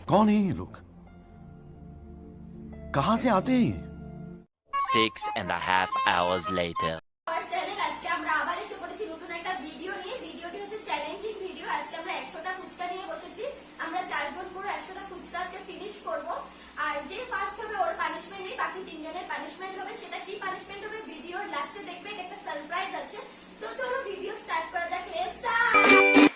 कौन है ये लोग? कहां से आते हैं ये? 6.5 hours later. আমার চ্যানেল আজকে আমরা আবার এসে পড়েছি নতুন একটা ভিডিও নিয়ে। ভিডিওটি হচ্ছে চ্যালেঞ্জিং ভিডিও। আজকে আমরা 100টা ফুচকা নিয়ে বসেছি। আমরা চারজন পুরো 100টা ফুচকা আজকে ফিনিশ করব। আর যে ফার্স্ট হবে ওর পানিশমেন্ট নেই, বাকি তিনজনের পানিশমেন্ট হবে। সেটা কি পানিশমেন্ট হবে ভিডিওর লাস্টে দেখবেন, একটা সারপ্রাইজ আছে। তো চলো ভিডিও স্টার্ট করা যাক। Let's start.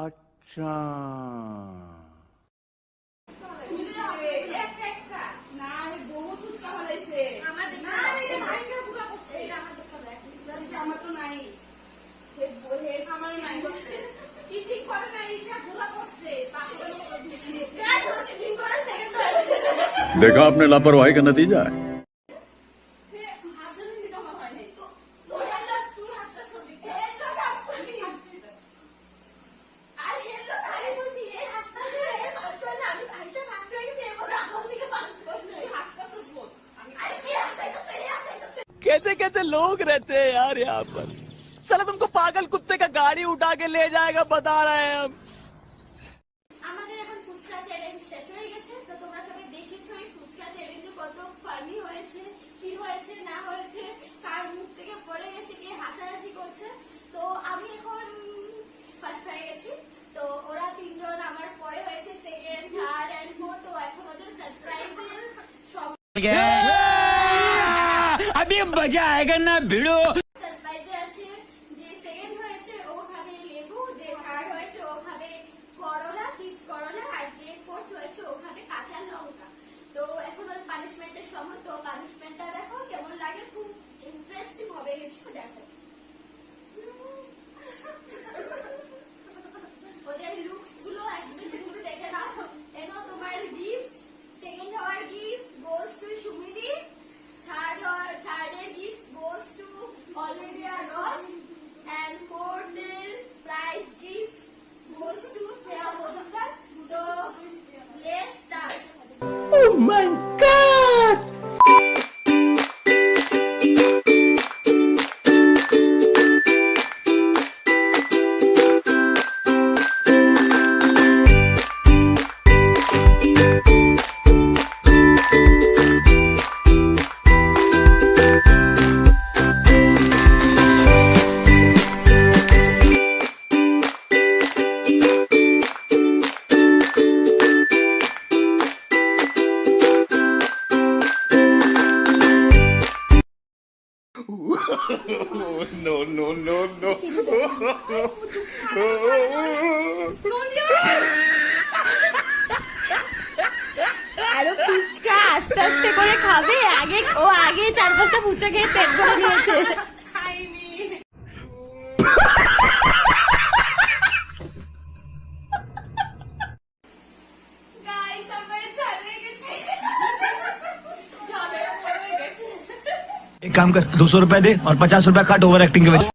अच्छा देखा आपने लापरवाही का नतीजा है। कैसे कैसे लोग रहते हैं यार यहाँ पर। साला तुमको पागल कुत्ते का गाड़ी उठा के ले जाएगा, बता रहे हैं हम। আমাদের এখন ফুচকা চ্যালেঞ্জ শেষ হয়ে গেছে। তো তোমরা সবাই দেখেছো এই ফুচকা চ্যালেঞ্জে কত ফানি হয়েছে, কি হয়েছে না হয়েছে, কার মুখ থেকে পড়ে গেছে, কে হাসাহাসি করছে। তো আমি এখন ফার্স্ট হয়ে গেছি। তো ওরা তিনজন আমার পরে হয়েছে সেকেন্ড, থার্ড এন্ড ফোর্থ। তো এখন ওদের সারপ্রাইজের अभी मजा आएगा ना भिड़ो। সারপ্রাইজে আছে যে সেকেন্ড হয়েছে ও খাবে লেবু, যে থার্ড হয়েছে ও খাবে করলা, তিত করলা, আর যে ফোর্থ হয়েছে ও খাবে কাঁচা লঙ্কা। তো এখন ওর পানিশমেন্টের সময়। তো পানিশমেন্টটা দেখো কেমন লাগে, খুব ইন্টারেস্টিং হবে। কিছু দেখো ওদের লুকস গুলো, এক্সপ্রেশন গুলো দেখে নাও। এনো তোমার গিফট। সেকেন্ড হওয়ার গিফট গোস টু সুমিদি, থার্ডের gift goes to Olivia Ron, and fourth prize gift goes to Shreya Majumdar. তো let's start. Oh my God! No, no, no, no. আরো ফুচকা আস্তে আস্তে করে খাবে। আগে 4-5টা ফুচকা খেয়ে পেট ভরে নিয়েছে। Guys, আমরা ঝালে গেছি। ঝালে পড়ে গেছে। एक काम कर 200 रुपए दे और 50 रुपए काट ओवर एक्टिंग के वजह